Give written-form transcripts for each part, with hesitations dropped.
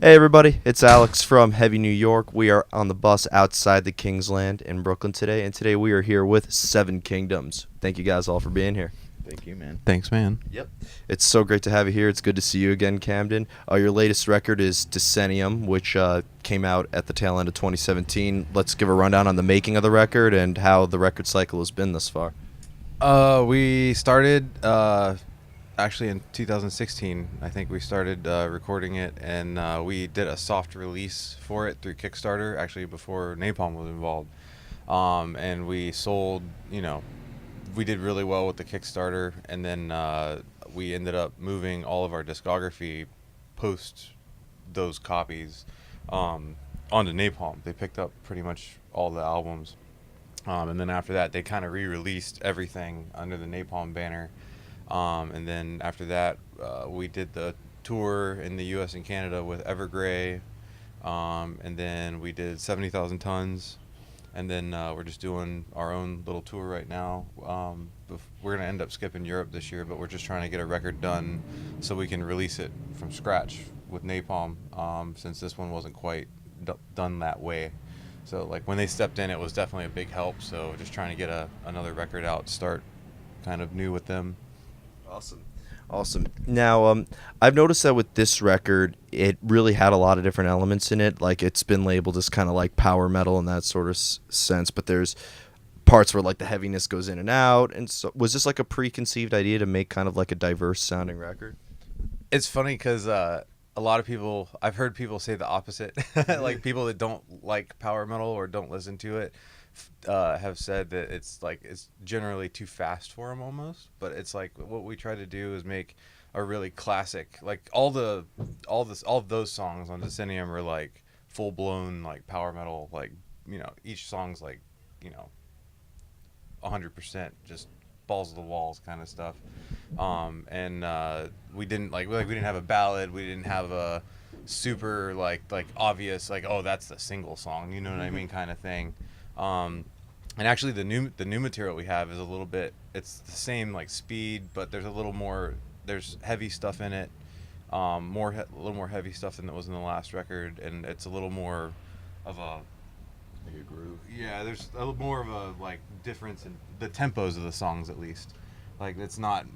Hey everybody, it's Alex from Heavy New York. We are on the bus outside the Kingsland in Brooklyn today, and today we are here with Seven Kingdoms. Thank you guys all for being here. Thank you, man. Thanks, man. Yep. It's so great to have you here. It's good to see you again, Camden. Your latest record is Decennium, which came out at the tail end of 2017. Let's give a rundown on the making of the record and how the record cycle has been thus far. We started actually in 2016. I think we started recording it, and we did a soft release for it through Kickstarter, actually before Napalm was involved. And we sold, we did really well with the Kickstarter, and then we ended up moving all of our discography post those copies onto Napalm. They picked up pretty much all the albums. And then after that, they kind of re-released everything under the Napalm banner. And then after that, we did the tour in the U.S. and Canada with Evergrey. And then we did 70,000 Tons. And then we're just doing our own little tour right now. We're going to end up skipping Europe this year, but we're just trying to get a record done so we can release it from scratch with Napalm, since this one wasn't quite done that way. So like when they stepped in, it was definitely a big help. So just trying to get another record out, start kind of new with them. Awesome. Now, I've noticed that with this record, it really had a lot of different elements in it. Like, it's been labeled as kind of like power metal in that sort of sense, but there's parts where like the heaviness goes in and out. And so, was this like a preconceived idea to make kind of like a diverse sounding record? It's funny because a lot of people, I've heard people say the opposite. Like people that don't like power metal or don't listen to it have said that it's generally too fast for them almost. But it's like what we try to do is make a really classic, like all of those songs on Decennium are like full blown like power metal, like each song's like 100% just balls to the walls kind of stuff. And we didn't we didn't have a ballad, we didn't have a super like obvious like, oh, that's the single song, you know what I mean, kind of thing. And actually the new material we have is a little bit, it's the same like speed, but there's a little more, there's heavy stuff in it, a little more heavy stuff than it was in the last record, and it's a little more of a Like a groove. yeah, there's a little more of a like difference in the tempos of the songs at least. Like it's not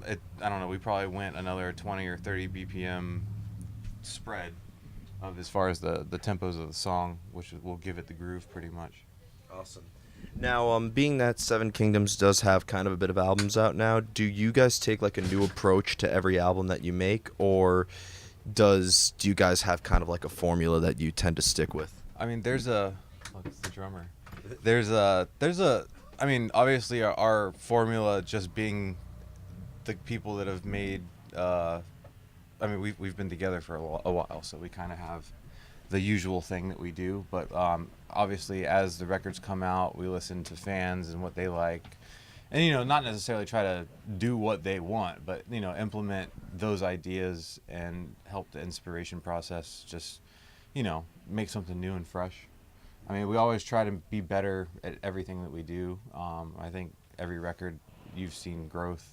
I don't know, we probably went another 20 or 30 BPM spread of as far as the tempos of the song, which will give it the groove pretty much. Awesome. Now, being that Seven Kingdoms does have kind of a bit of albums out now, do you guys take like a new approach to every album that you make, or do you guys have kind of like a formula that you tend to stick with? I mean, look, it's the drummer. I mean, obviously our formula just being the people that have made, I mean, we've been together for a while, so we kind of have the usual thing that we do. But obviously, as the records come out, we listen to fans and what they like, and not necessarily try to do what they want, but implement those ideas and help the inspiration process just make something new and fresh. I mean, we always try to be better at everything that we do. I think every record you've seen growth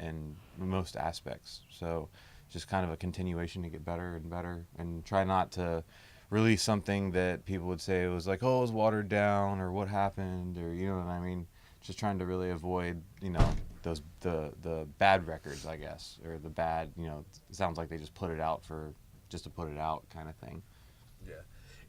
in most aspects, so just kind of a continuation to get better and better, and try not to release something that people would say was like, oh, it was watered down, or what happened, or you know what I mean. Just trying to really avoid those the bad records, I guess, or the bad it sounds like they just put it out just to put it out kind of thing. Yeah.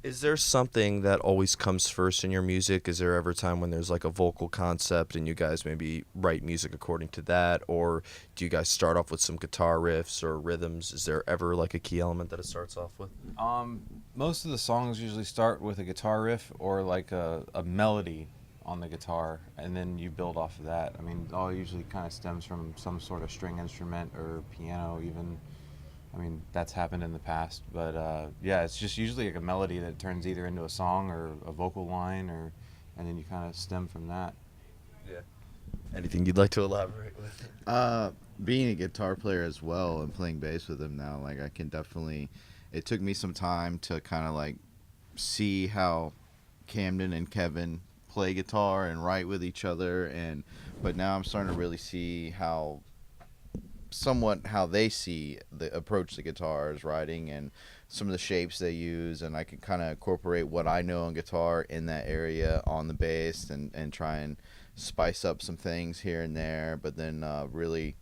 Is there something that always comes first in your music? Is there ever a time when there's like a vocal concept and you guys maybe write music according to that? Or do you guys start off with some guitar riffs or rhythms? Is there ever like a key element that it starts off with? Most of the songs usually start with a guitar riff or like a melody on the guitar, and then you build off of that. I mean, it all usually kind of stems from some sort of string instrument or piano even. I mean, that's happened in the past, but yeah, it's just usually like a melody that turns either into a song or a vocal line, and then you kind of stem from that. Yeah. Anything you'd like to elaborate with? Being a guitar player as well and playing bass with him now, like I can definitely. It took me some time to kind of like see how Camden and Kevin play guitar and write with each other, but now I'm starting to really see how somewhat how they see the approach the guitar is writing and some of the shapes they use, and I can kind of incorporate what I know on guitar in that area on the bass, and try and spice up some things here and there, but then really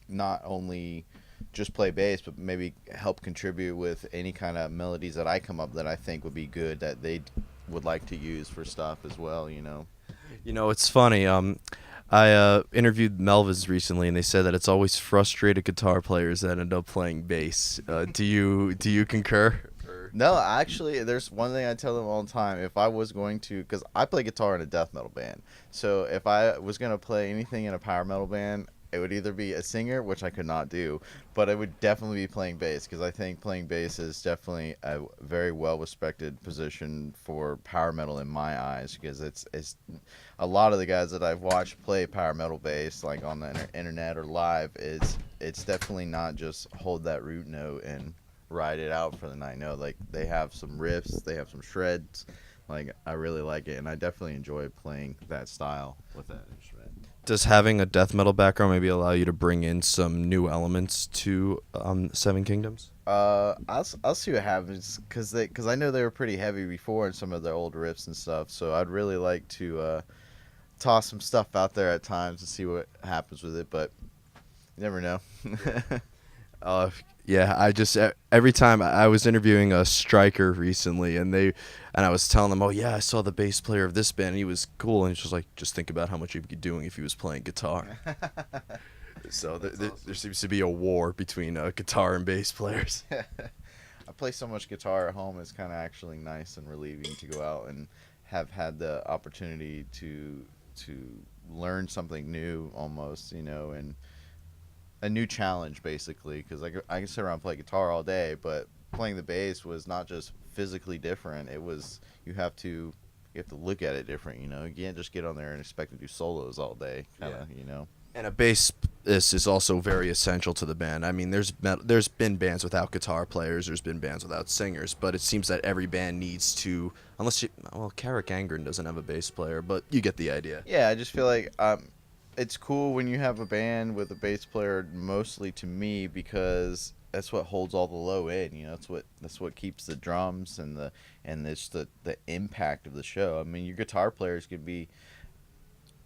not only just play bass, but maybe help contribute with any kind of melodies that I come up that I think would be good that they would like to use for stuff as well, you know. You know, it's funny. I interviewed Melvins recently, and they said that it's always frustrated guitar players that end up playing bass. Do you concur? No, actually, there's one thing I tell them all the time. If I was going to, because I play guitar in a death metal band, so if I was going to play anything in a power metal band, it would either be a singer, which I could not do, but it would definitely be playing bass, because I think playing bass is definitely a very well-respected position for power metal in my eyes, because it's a lot of the guys that I've watched play power metal bass, like on the internet or live, it's definitely not just hold that root note and ride it out for the night. No, like they have some riffs, they have some shreds. Like I really like it, and I definitely enjoy playing that style with that instrument. Does having a death metal background maybe allow you to bring in some new elements to Seven Kingdoms? I'll see what happens, because I know they were pretty heavy before in some of their old riffs and stuff. So I'd really like to toss some stuff out there at times and see what happens with it. But you never know. Yeah, I just every time I was interviewing a striker recently, and I was telling them, oh yeah, I saw the bass player of this band, and he was cool, and he's just like, just think about how much he'd be doing if he was playing guitar. So there seems to be a war between guitar and bass players. I play so much guitar at home; it's kind of actually nice and relieving to go out and have had the opportunity to learn something new, almost, you know, and a new challenge, basically, because I can sit around and play guitar all day, but playing the bass was not just physically different. It was you have to look at it different, you know. You can't just get on there and expect to do solos all day, kind of, you know. And a bass is also very essential to the band. I mean, there's been bands without guitar players, there's been bands without singers, but it seems that every band needs to, Carrick Angren doesn't have a bass player, but you get the idea. Yeah, I just feel like it's cool when you have a band with a bass player, mostly to me, because that's what holds all the low in, you know. That's what keeps the drums and the impact of the show. I mean, your guitar players can be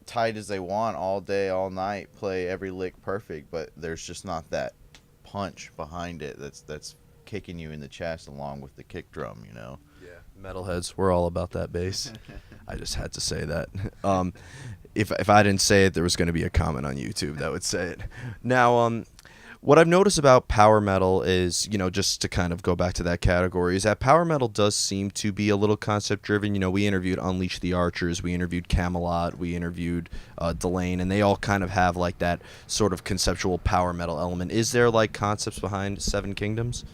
tight as they want all day, all night, play every lick perfect, but there's just not that punch behind it that's kicking you in the chest along with the kick drum, you know. Yeah, metalheads, we're all about that bass. I just had to say that. If I didn't say it, there was going to be a comment on YouTube that would say it. Now, what I've noticed about power metal is, you know, just to kind of go back to that category, is that power metal does seem to be a little concept driven. You know, we interviewed Unleash the Archers, we interviewed Camelot, we interviewed Delane, and they all kind of have like that sort of conceptual power metal element. Is there like concepts behind Seven Kingdoms?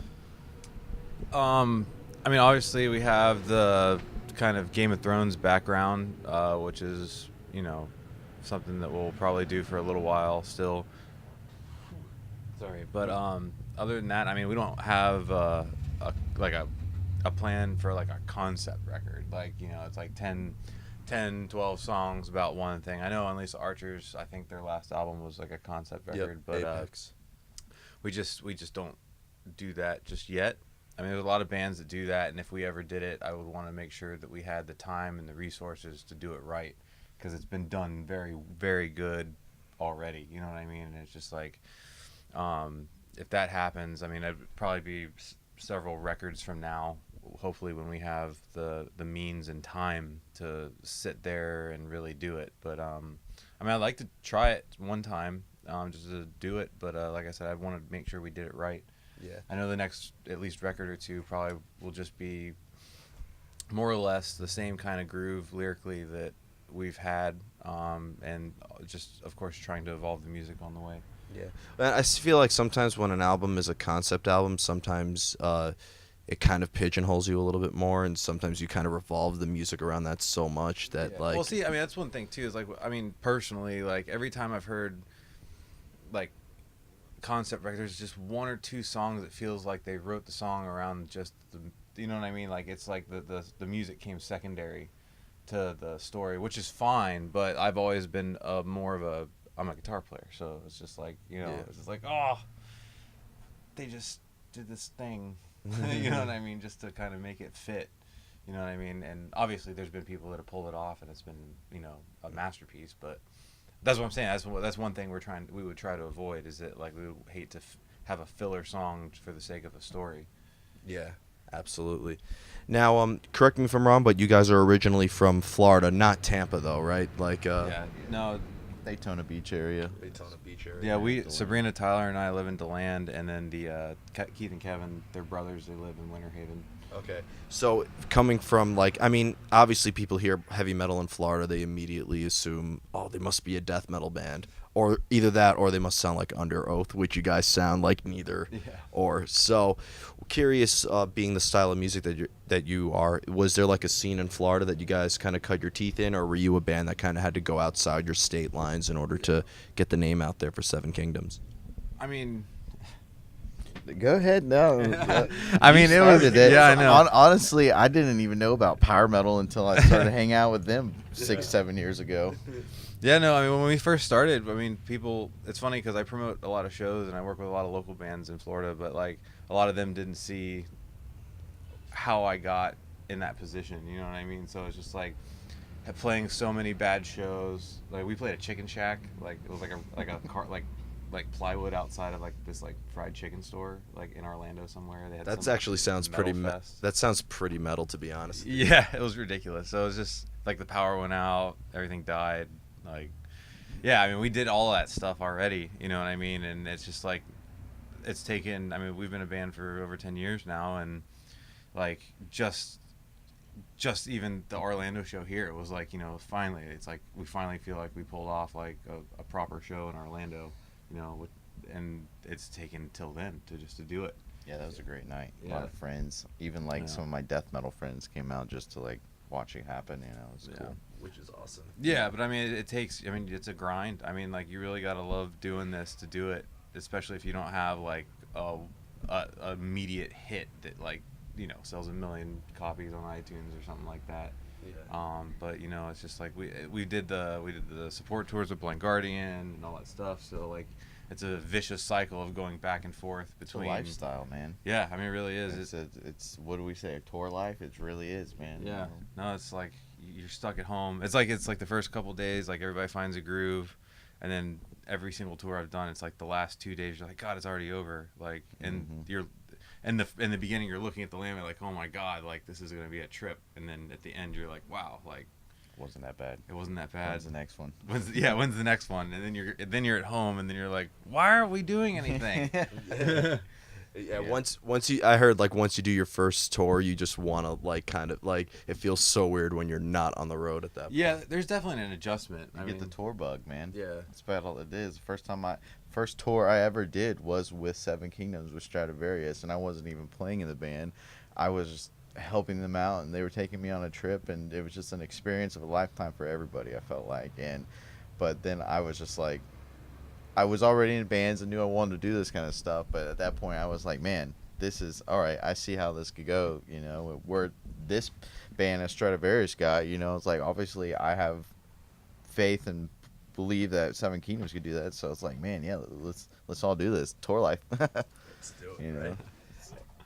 I mean, obviously we have the kind of Game of Thrones background, which is, you know, something that we'll probably do for a little while still. Sorry, but other than that, I mean, we don't have a plan for like a concept record. Like, you know, it's like 10, 12 songs about one thing. I know Unleash the Archers, I think their last album was like a concept record, but Apex. we just don't do that just yet. I mean, there's a lot of bands that do that, and if we ever did it, I would want to make sure that we had the time and the resources to do it right, because it's been done very, very good already. You know what I mean? And it's just like, if that happens, I mean, it'd probably be several records from now, hopefully, when we have the means and time to sit there and really do it. But I mean, I'd like to try it one time, just to do it. But like I said, I want to make sure we did it right. Yeah. I know the next at least record or two probably will just be more or less the same kind of groove lyrically that we've had, and just, of course, trying to evolve the music on the way. Yeah, I feel like sometimes when an album is a concept album, sometimes it kind of pigeonholes you a little bit more, and sometimes you kind of revolve the music around that so much that like. Well, see, I mean, that's one thing too. Is like, I mean, personally, like every time I've heard like concept record, there's just one or two songs that feels like they wrote the song around just the, you know what I mean? Like it's like the music came secondary to the story, which is fine. But I've always been more of I'm a guitar player, so it's just like, you know, Yeah. it's just like, oh, they just did this thing, you know what I mean, just to kind of make it fit, you know what I mean. And obviously, there's been people that have pulled it off, and it's been, you know, a masterpiece. But that's what I'm saying. That's one thing we would try to avoid, is that, like, we would hate to have a filler song for the sake of a story. Yeah, absolutely. Now, correct me if I'm wrong, but you guys are originally from Florida, not Tampa, though, right? Like, Yeah, no, Daytona Beach area. Daytona Beach area. yeah, Sabrina, Tyler, and I live in DeLand, and then the Keith and Kevin, they're brothers. They live in Winter Haven. Okay. So coming from, like, I mean, obviously people hear heavy metal in Florida, they immediately assume, oh, they must be a death metal band, or either that or they must sound like Under Oath, which you guys sound like neither. Yeah. Or so curious, being the style of music that you are, was there like a scene in Florida that you guys kind of cut your teeth in, or were you a band that kind of had to go outside your state lines in order to get the name out there for Seven Kingdoms? I mean, Go ahead. No. I mean, it was. Started it. Yeah, I know. Honestly, I didn't even know about power metal until I started hanging out with them 6-7 years ago. Yeah, no, I mean, when we first started, I mean, people, it's funny because I promote a lot of shows and I work with a lot of local bands in Florida, but, like, a lot of them didn't see how I got in that position, you know what I mean? So it's just like playing so many bad shows. Like, we played a chicken shack, like, it was like a car, like plywood outside of, like, this, like, fried chicken store, like, in Orlando somewhere. They had That some actually sounds pretty. metal fest. That sounds pretty metal, to be honest. Yeah, it was ridiculous. So it was just like the power went out, everything died. Like, yeah, I mean, we did all of that stuff already, you know what I mean? And it's just like, it's taken, I mean, we've been a band for over 10 years now, and, like, just even the Orlando show here, it was like, you know, finally, it's like we finally feel like we pulled off, like, a proper show in Orlando, you know, and it's taken till then to do it. Yeah, that was a great night. A Yeah. lot of friends, even like Yeah. some of my death metal friends came out just to like watch it happen. You know, it was cool. Which is awesome. Yeah, but I mean, it takes, I mean, it's a grind. I mean, like, you really got to love doing this to do it, especially if you don't have, like, a immediate hit that, like, you know, sells 1 million copies on iTunes or something like that. Yeah. But, you know, it's just like we did the support tours with Blind Guardian and all that stuff. So, like, it's a vicious cycle of going back and forth It's a between. lifestyle, man. Yeah, I mean, it really is. It's what do we say? A tour life. It really is, man. you Yeah. know? No, it's like you're stuck at home. It's like the first couple days, like, everybody finds a groove, and then every single tour I've done, it's like the last 2 days you're like, God, it's already over. Like, and you're in the beginning you're looking at the limit like, oh my God, like, this is gonna be a trip, and then at the end you're like, wow, like, Wasn't that bad. it wasn't that bad. When's the next one? When's the next one? And then you're at home, and then you're like, why aren't we doing anything? Yeah, once you do your first tour, you just want to, like, kind of, like, it feels so weird when you're not on the road at that point. Yeah, there's definitely an adjustment. You get the tour bug, man. Yeah. That's about all it is. First tour I ever did was with Seven Kingdoms with Stradivarius, and I wasn't even playing in the band. I was just helping them out, and they were taking me on a trip, and it was just an experience of a lifetime for everybody, I felt like. But then I was just like, I was already in bands and knew I wanted to do this kind of stuff, but at that point I was like, man, this is all right. I see how this could go. You know, where this band as Stradivarius got, you know, it's like, obviously I have faith and believe that Seven Kingdoms could do that. So it's like, man, yeah, let's all do this tour life. Let's do it. You know? Right?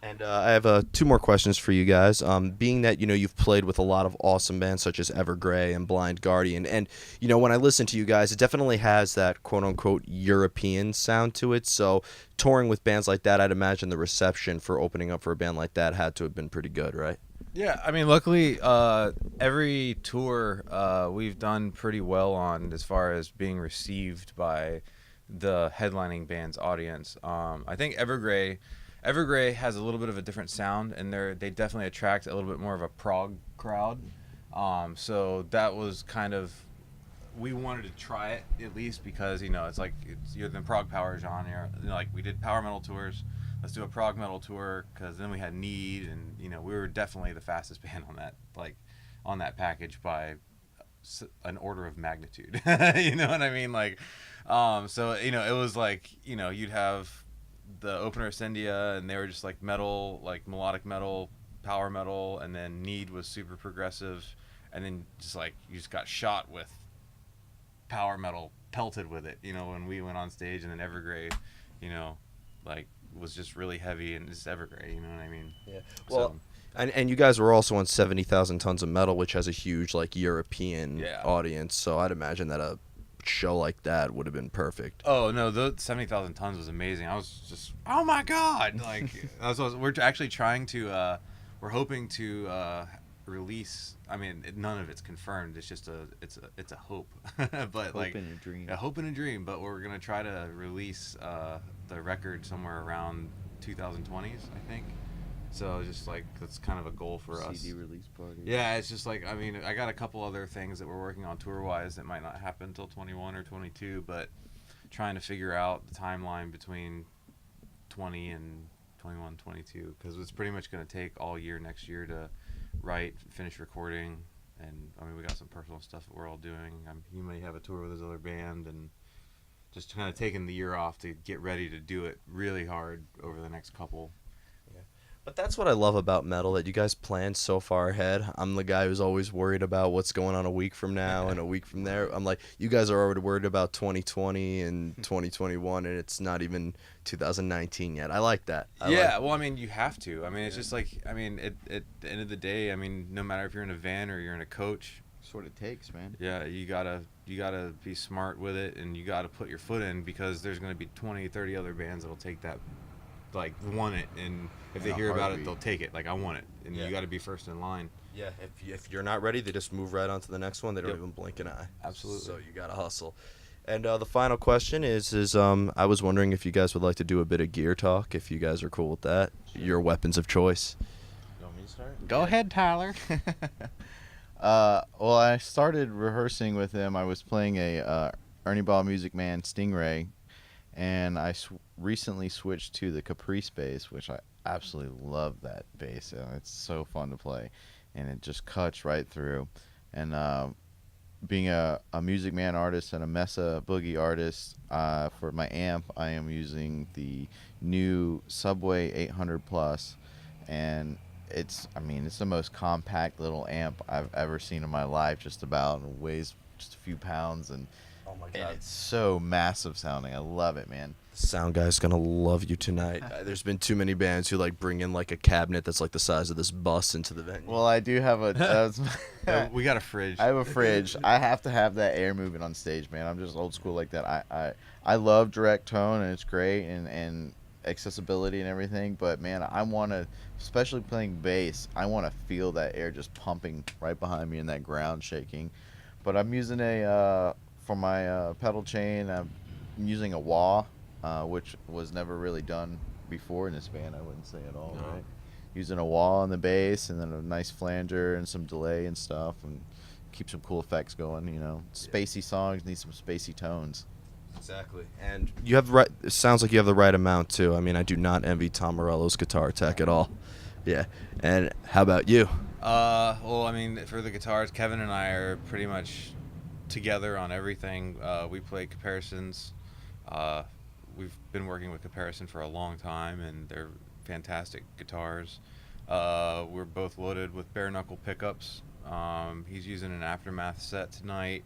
And I have 2 more questions for you guys. Being that, you know, you've played with a lot of awesome bands such as Evergrey and Blind Guardian, and, you know, when I listen to you guys, it definitely has that quote-unquote European sound to it. So touring with bands like that, I'd imagine the reception for opening up for a band like that had to have been pretty good, right? Yeah, I mean, luckily, every tour we've done pretty well on as far as being received by the headlining band's audience. I think Evergrey has a little bit of a different sound, and they definitely attract a little bit more of a prog crowd. So that was kind of, we wanted to try it at least because, you know, it's like you're the prog power genre. You know, like, we did power metal tours. Let's do a prog metal tour, because then we had Need, and, you know, we were definitely the fastest band on that package by an order of magnitude. You know what I mean? Like, so, you know, it was like, you know, you'd have the opener Ascendia, and they were just like metal, like melodic metal, power metal, and then Need was super progressive, and then just like you just got shot with power metal pelted with it, you know, when we went on stage, and then Evergrey, you know, like was just really heavy, and it's Evergrey, you know what I mean? Yeah. Well, and you guys were also on 70,000 Tons of Metal, which has a huge like European audience. So I'd imagine that a show like that would have been perfect. Oh no, the 70,000 Tons was amazing. I was just, oh my god, like we're actually trying to, we're hoping to release. I mean, none of it's confirmed. It's just it's a hope, but Hope like in a dream. a hope and a dream. But we're gonna try to release the record somewhere around 2020s, I think. So just like that's kind of a goal for us. CD release party. Yeah, it's just like, I mean, I got a couple other things that we're working on tour-wise that might not happen until 21 or 22, but trying to figure out the timeline between 20 and 21, 22, because it's pretty much going to take all year next year to write, finish recording, and I mean, we got some personal stuff that we're all doing. He may have a tour with his other band, and just kind of taking the year off to get ready to do it really hard over the next couple. But that's what I love about metal, that you guys plan so far ahead. I'm the guy who's always worried about what's going on a week from now and a week from there. I'm like, you guys are already worried about 2020 and 2021, and it's not even 2019 yet. I like that. Well, I mean, you have to. I mean, it's just like, I mean, at the end of the day, I mean, no matter if you're in a van or you're in a coach. That's what it takes, man. Yeah, you gotta be smart with it, and you gotta put your foot in, because there's gonna be 20, 30 other bands that'll take that, like, want it, and if they hear about it, they'll take it. Like, I want it, and you got to be first in line. Yeah, if you're not ready, they just move right on to the next one. They don't even blink an eye. Absolutely. So you gotta hustle. And the final question is I was wondering if you guys would like to do a bit of gear talk. If you guys are cool with that, your weapons of choice. You want me to start? Go ahead, Tyler. Well, I started rehearsing with him. I was playing a Ernie Ball Music Man Stingray, and I recently switched to the Caprice bass, which I absolutely love that bass. It's so fun to play, and it just cuts right through. And being a Music Man artist and a Mesa Boogie artist, for my amp, I am using the new Subway 800 Plus, and it's the most compact little amp I've ever seen in my life, just about, and weighs just a few pounds, and Oh my and it's so massive sounding. I love it, man. Sound guy's gonna love you tonight. There's been too many bands who like bring in like a cabinet that's like the size of this bus into the venue. Well, I do have a. We got a fridge. I have a fridge. I have to have that air moving on stage, man. I'm just old school like that. I love direct tone, and it's great, and accessibility and everything. But man, I want to, especially playing bass, I want to feel that air just pumping right behind me and that ground shaking. But I'm using for my pedal chain, I'm using a wah, which was never really done before in this band, I wouldn't say at all, No. right? Using a wah on the bass, and then a nice flanger and some delay and stuff, and keep some cool effects going, you know. Spacey songs need some spacey tones. Exactly. And you have the right. It sounds like you have the right amount too. I mean, I do not envy Tom Morello's guitar tech at all. Yeah. And how about you? Well, I mean, for the guitars, Kevin and I are pretty much together on everything. We play Comparisons. We've been working with Comparison for a long time, and they're fantastic guitars. We're both loaded with bare knuckle pickups. He's using an Aftermath set tonight.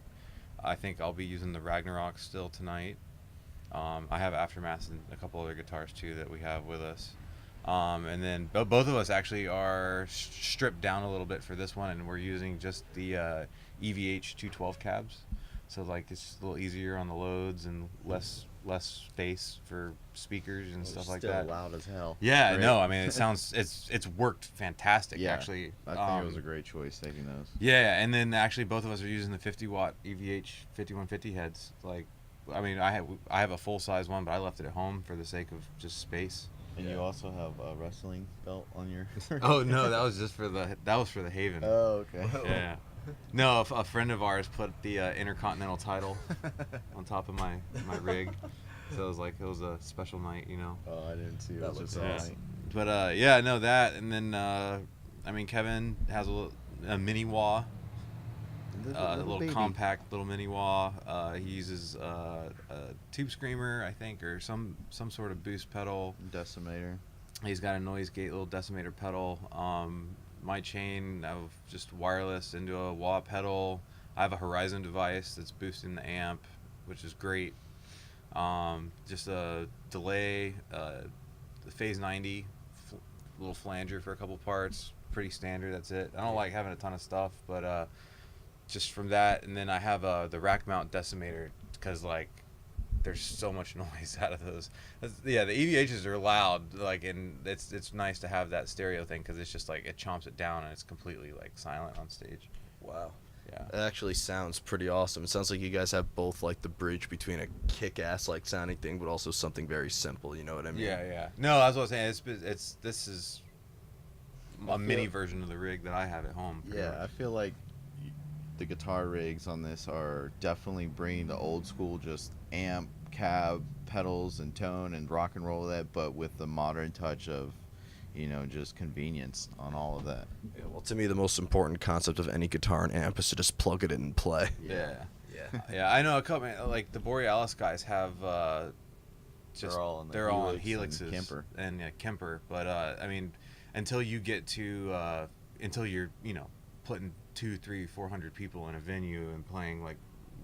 I think I'll be using the Ragnarok still tonight. I have Aftermath and a couple other guitars too that we have with us. And then both of us actually are stripped down a little bit for this one, and we're using just the EVH 212 cabs. So like it's a little easier on the loads and less space for speakers and stuff like that. Still loud as hell. Yeah, Great. no, I mean it's worked fantastic. Yeah, actually. I think it was a great choice taking those. Yeah, and then actually both of us are using the 50-watt EVH 5150 heads. Like, I mean, I have a full size one, but I left it at home for the sake of just space. And you also have a wrestling belt on your. Oh no, that was for the Haven. Oh, okay. Yeah. No, a friend of ours put the Intercontinental title on top of my rig, so it was a special night, you know. Oh, I didn't see it. That It was looks just awesome. But yeah, no, that, and then I mean, Kevin has a mini wah. A little baby. compact little mini wah. He uses a tube screamer, I think, or some sort of boost pedal. Decimator. He's got a noise gate little decimator pedal. My chain, I've just wireless into a wah pedal. I have a Horizon device that's boosting the amp. which is great. Just a delay, the phase 90, little flanger for a couple parts, pretty standard. That's it. I don't like having a ton of stuff, but just from that, and then I have the rack mount decimator because like there's so much noise out of those. Yeah, the EVHs are loud, like, and it's nice to have that stereo thing because it's just like it chomps it down and it's completely like silent on stage. Wow. Yeah. It actually sounds pretty awesome. It sounds like you guys have both like the bridge between a kick-ass like sounding thing, but also something very simple. You know what I mean? Yeah. No, that's what I was saying. This is a mini version of the rig that I have at home. Yeah, I feel like the guitar rigs on this are definitely bringing the old school just amp, cab, pedals, and tone and rock and roll that, but with the modern touch of, you know, just convenience on all of that. Yeah, well, to me, the most important concept of any guitar and amp is to just plug it in and play. Yeah. I know a couple like the Borealis guys have just they're all on the Helixes and Kemper. and Kemper, but I mean, until you get to until you're, you know, putting 200, 300, 400 people in a venue and playing like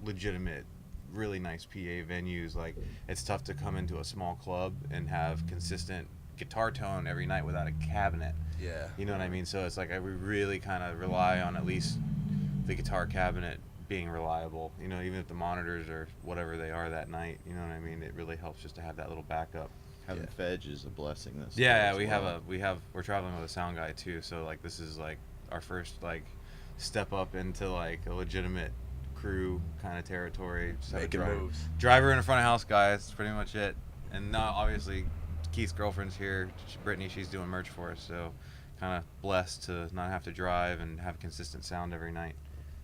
legitimate, really nice PA venues, like it's tough to come into a small club and have consistent guitar tone every night without a cabinet. Yeah. You know what I mean? So it's like we really kind of rely on at least the guitar cabinet being reliable. You know, even if the monitors are whatever they are that night, you know what I mean? It really helps just to have that little backup. Having Fedge is a blessing. We're traveling with a sound guy too, so like this is like our first like step up into like a legitimate crew kind of territory. Just have a Making moves. driver in a front of house guy. That's pretty much it. And now obviously Keith's girlfriend's here, Brittany. She's doing merch for us, so kind of blessed to not have to drive and have consistent sound every night.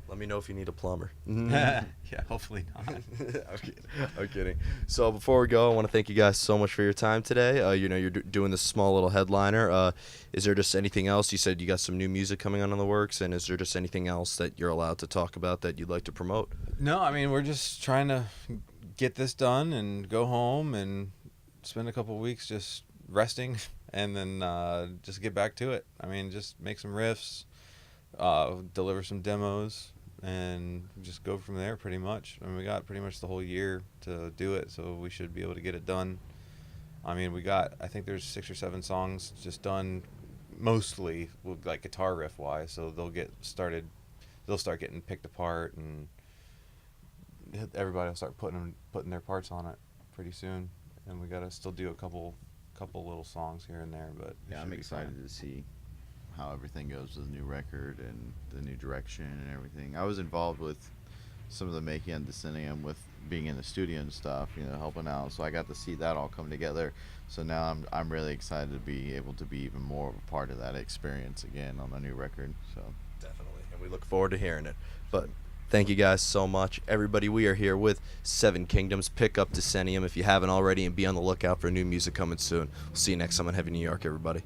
Let me know if you need a plumber. Yeah, hopefully not. I'm kidding. So before we go, I want to thank you guys so much for your time today. You know, you're doing this small little headliner. Is there just anything else? You said you got some new music coming on in the works, and is there just anything else that you're allowed to talk about that you'd like to promote? No, I mean, we're just trying to get this done and go home and spend a couple of weeks just resting and then just get back to it. I mean, just make some riffs, deliver some demos, and just go from there pretty much. I mean, we got pretty much the whole year to do it, so we should be able to get it done. I mean, I think there's 6 or 7 songs just done mostly like guitar riff wise, so they'll start getting picked apart and everybody will start putting their parts on it pretty soon. And we gotta still do a couple little songs here and there, but Yeah, I'm excited to see how everything goes with the new record and the new direction and everything. I was involved with some of the making on Decennium with being in the studio and stuff, you know, helping out. So I got to see that all come together. So now I'm really excited to be able to be even more of a part of that experience again on the new record. So Definitely, and we look forward to hearing it. But thank you guys so much. Everybody, we are here with Seven Kingdoms. Pick up Decennium if you haven't already, and be on the lookout for new music coming soon. We'll see you next time on Heavy New York, everybody.